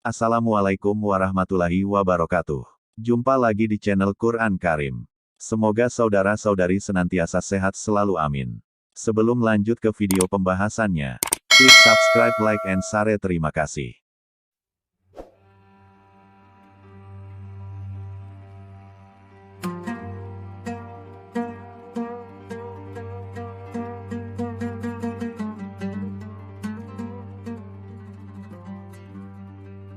Assalamualaikum warahmatullahi wabarakatuh. Jumpa lagi di channel Quran Karim. Semoga saudara-saudari senantiasa sehat selalu amin. Sebelum lanjut ke video pembahasannya, klik subscribe, like, and share. Terima kasih.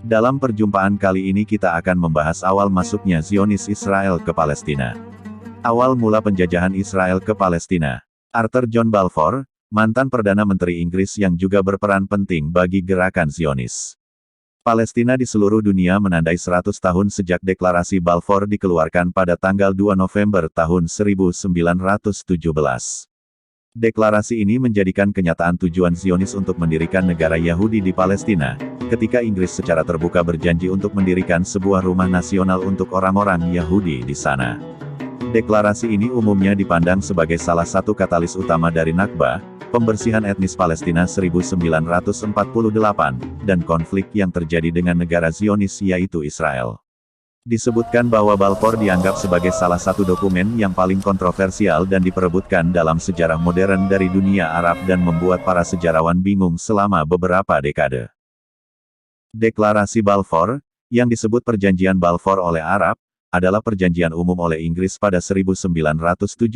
Dalam perjumpaan kali ini kita akan membahas awal masuknya Zionis Israel ke Palestina. Awal mula penjajahan Israel ke Palestina. Arthur John Balfour, mantan Perdana Menteri Inggris yang juga berperan penting bagi gerakan Zionis. Palestina di seluruh dunia menandai 100 tahun sejak deklarasi Balfour dikeluarkan pada tanggal 2 November tahun 1917. Deklarasi ini menjadikan kenyataan tujuan Zionis untuk mendirikan negara Yahudi di Palestina, ketika Inggris secara terbuka berjanji untuk mendirikan sebuah rumah nasional untuk orang-orang Yahudi di sana. Deklarasi ini umumnya dipandang sebagai salah satu katalis utama dari Nakba, pembersihan etnis Palestina 1948, dan konflik yang terjadi dengan negara Zionis yaitu Israel. Disebutkan bahwa Balfour dianggap sebagai salah satu dokumen yang paling kontroversial dan diperebutkan dalam sejarah modern dari dunia Arab dan membuat para sejarawan bingung selama beberapa dekade. Deklarasi Balfour, yang disebut Perjanjian Balfour oleh Arab, adalah perjanjian umum oleh Inggris pada 1917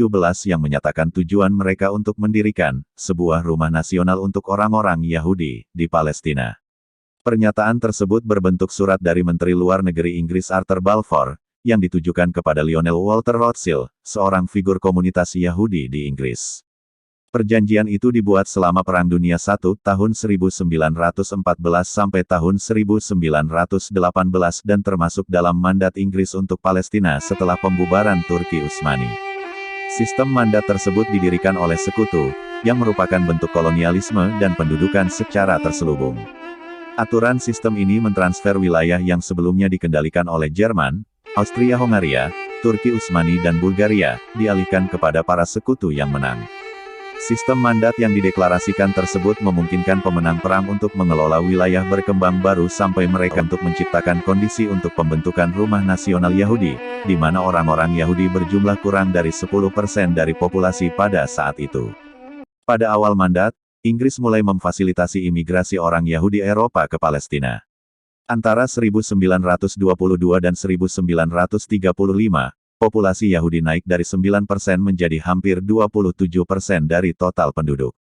yang menyatakan tujuan mereka untuk mendirikan sebuah rumah nasional untuk orang-orang Yahudi di Palestina. Pernyataan tersebut berbentuk surat dari Menteri Luar Negeri Inggris Arthur Balfour, yang ditujukan kepada Lionel Walter Rothschild, seorang figur komunitas Yahudi di Inggris. Perjanjian itu dibuat selama Perang Dunia I tahun 1914 sampai tahun 1918 dan termasuk dalam mandat Inggris untuk Palestina setelah pembubaran Turki Utsmani. Sistem mandat tersebut didirikan oleh Sekutu, yang merupakan bentuk kolonialisme dan pendudukan secara terselubung. Aturan sistem ini mentransfer wilayah yang sebelumnya dikendalikan oleh Jerman, Austria-Hongaria, Turki Utsmani dan Bulgaria, dialihkan kepada para sekutu yang menang. Sistem mandat yang dideklarasikan tersebut memungkinkan pemenang perang untuk mengelola wilayah berkembang baru sampai mereka untuk menciptakan kondisi untuk pembentukan rumah nasional Yahudi, di mana orang-orang Yahudi berjumlah kurang dari 10% dari populasi pada saat itu. Pada awal mandat, Inggris mulai memfasilitasi imigrasi orang Yahudi Eropa ke Palestina. Antara 1922 dan 1935, populasi Yahudi naik dari 9% menjadi hampir 27% dari total penduduk.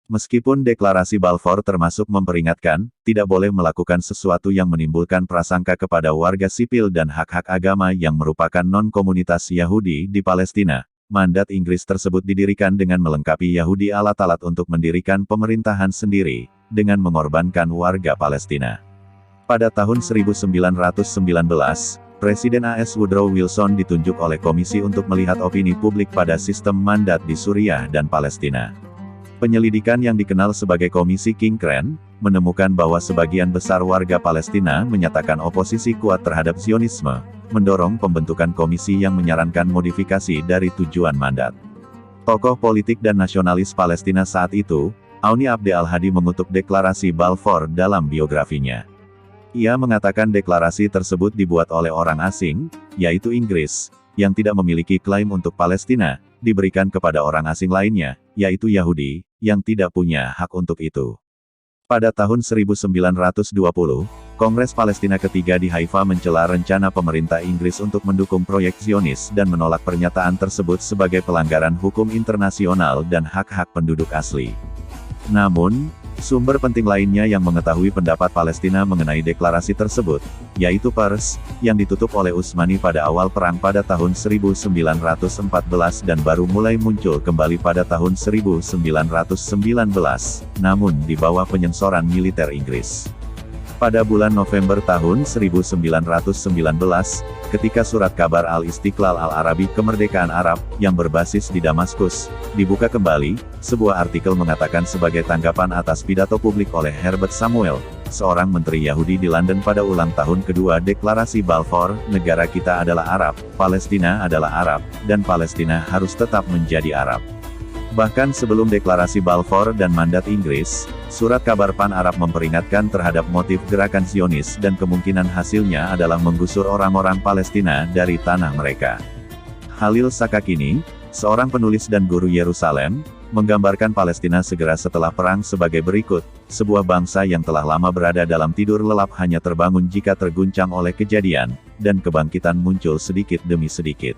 Meskipun deklarasi Balfour termasuk memperingatkan, tidak boleh melakukan sesuatu yang menimbulkan prasangka kepada warga sipil dan hak-hak agama yang merupakan non-komunitas Yahudi di Palestina. Mandat Inggris tersebut didirikan dengan melengkapi Yahudi alat-alat untuk mendirikan pemerintahan sendiri, dengan mengorbankan warga Palestina. Pada tahun 1919, Presiden A.S. Woodrow Wilson ditunjuk oleh Komisi untuk melihat opini publik pada sistem mandat di Suriah dan Palestina. Penyelidikan yang dikenal sebagai Komisi King-Crane, menemukan bahwa sebagian besar warga Palestina menyatakan oposisi kuat terhadap Zionisme, mendorong pembentukan komisi yang menyarankan modifikasi dari tujuan mandat. Tokoh politik dan nasionalis Palestina saat itu, Auni Abde Al-Hadi mengutuk deklarasi Balfour dalam biografinya. Ia mengatakan deklarasi tersebut dibuat oleh orang asing, yaitu Inggris, yang tidak memiliki klaim untuk Palestina, diberikan kepada orang asing lainnya, yaitu Yahudi, yang tidak punya hak untuk itu. Pada tahun 1920, Kongres Palestina ketiga di Haifa mencela rencana pemerintah Inggris untuk mendukung proyek Zionis dan menolak pernyataan tersebut sebagai pelanggaran hukum internasional dan hak-hak penduduk asli. Namun, sumber penting lainnya yang mengetahui pendapat Palestina mengenai deklarasi tersebut, yaitu Pers, yang ditutup oleh Utsmani pada awal perang pada tahun 1914 dan baru mulai muncul kembali pada tahun 1919, namun di bawah penyensoran militer Inggris. Pada bulan November tahun 1919, ketika surat kabar Al-Istiqlal Al-Arabi Kemerdekaan Arab, yang berbasis di Damaskus, dibuka kembali, sebuah artikel mengatakan sebagai tanggapan atas pidato publik oleh Herbert Samuel, seorang menteri Yahudi di London pada ulang tahun kedua deklarasi Balfour, negara kita adalah Arab, Palestina adalah Arab, dan Palestina harus tetap menjadi Arab. Bahkan sebelum deklarasi Balfour dan mandat Inggris, surat kabar PAN Arab memperingatkan terhadap motif gerakan Zionis dan kemungkinan hasilnya adalah menggusur orang-orang Palestina dari tanah mereka. Khalil Sakakini, seorang penulis dan guru Yerusalem, menggambarkan Palestina segera setelah perang sebagai berikut, sebuah bangsa yang telah lama berada dalam tidur lelap hanya terbangun jika terguncang oleh kejadian, dan kebangkitan muncul sedikit demi sedikit.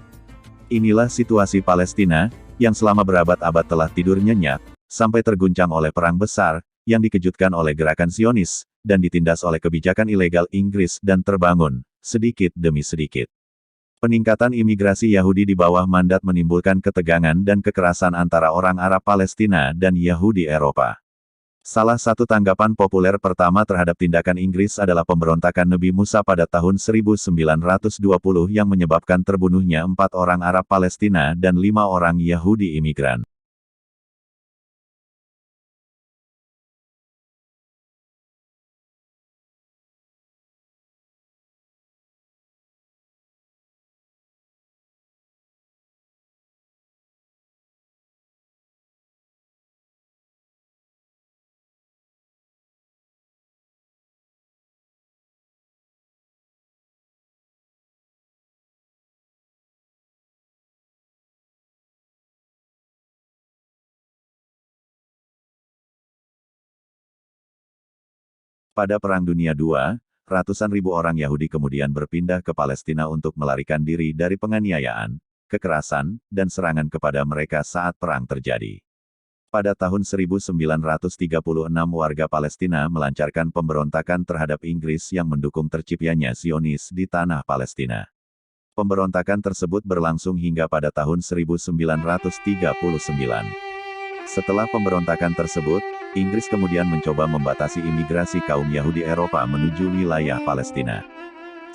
Inilah situasi Palestina, yang selama berabad-abad telah tidur nyenyak, sampai terguncang oleh perang besar, yang dikejutkan oleh gerakan Zionis, dan ditindas oleh kebijakan ilegal Inggris dan terbangun, sedikit demi sedikit. Peningkatan imigrasi Yahudi di bawah mandat menimbulkan ketegangan dan kekerasan antara orang Arab Palestina dan Yahudi Eropa. Salah satu tanggapan populer pertama terhadap tindakan Inggris adalah pemberontakan Nabi Musa pada tahun 1920 yang menyebabkan terbunuhnya 4 orang Arab Palestina dan 5 orang Yahudi imigran. Pada Perang Dunia II, ratusan ribu orang Yahudi kemudian berpindah ke Palestina untuk melarikan diri dari penganiayaan, kekerasan, dan serangan kepada mereka saat perang terjadi. Pada tahun 1936 warga Palestina melancarkan pemberontakan terhadap Inggris yang mendukung terciptanya Zionis di tanah Palestina. Pemberontakan tersebut berlangsung hingga pada tahun 1939. Setelah pemberontakan tersebut, Inggris kemudian mencoba membatasi imigrasi kaum Yahudi Eropa menuju wilayah Palestina.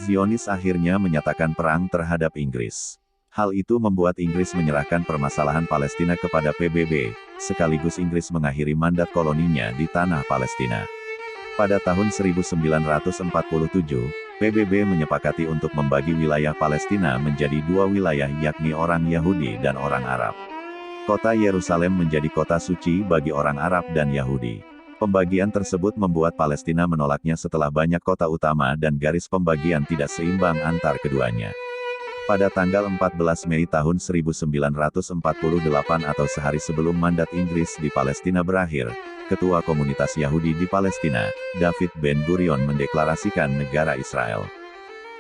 Zionis akhirnya menyatakan perang terhadap Inggris. Hal itu membuat Inggris menyerahkan permasalahan Palestina kepada PBB, sekaligus Inggris mengakhiri mandat koloninya di tanah Palestina. Pada tahun 1947, PBB menyepakati untuk membagi wilayah Palestina menjadi 2 wilayah yakni orang Yahudi dan orang Arab. Kota Yerusalem menjadi kota suci bagi orang Arab dan Yahudi. Pembagian tersebut membuat Palestina menolaknya setelah banyak kota utama dan garis pembagian tidak seimbang antar keduanya. Pada tanggal 14 Mei tahun 1948 atau sehari sebelum mandat Inggris di Palestina berakhir, Ketua Komunitas Yahudi di Palestina, David Ben-Gurion mendeklarasikan negara Israel.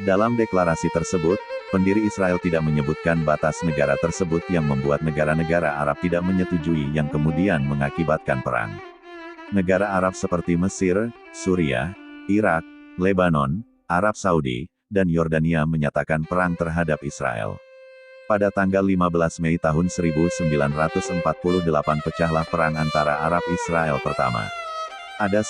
Dalam deklarasi tersebut, pendiri Israel tidak menyebutkan batas negara tersebut yang membuat negara-negara Arab tidak menyetujui yang kemudian mengakibatkan perang. Negara Arab seperti Mesir, Suriah, Irak, Lebanon, Arab Saudi, dan Yordania menyatakan perang terhadap Israel. Pada tanggal 15 Mei tahun 1948 pecahlah perang antara Arab Israel pertama. Ada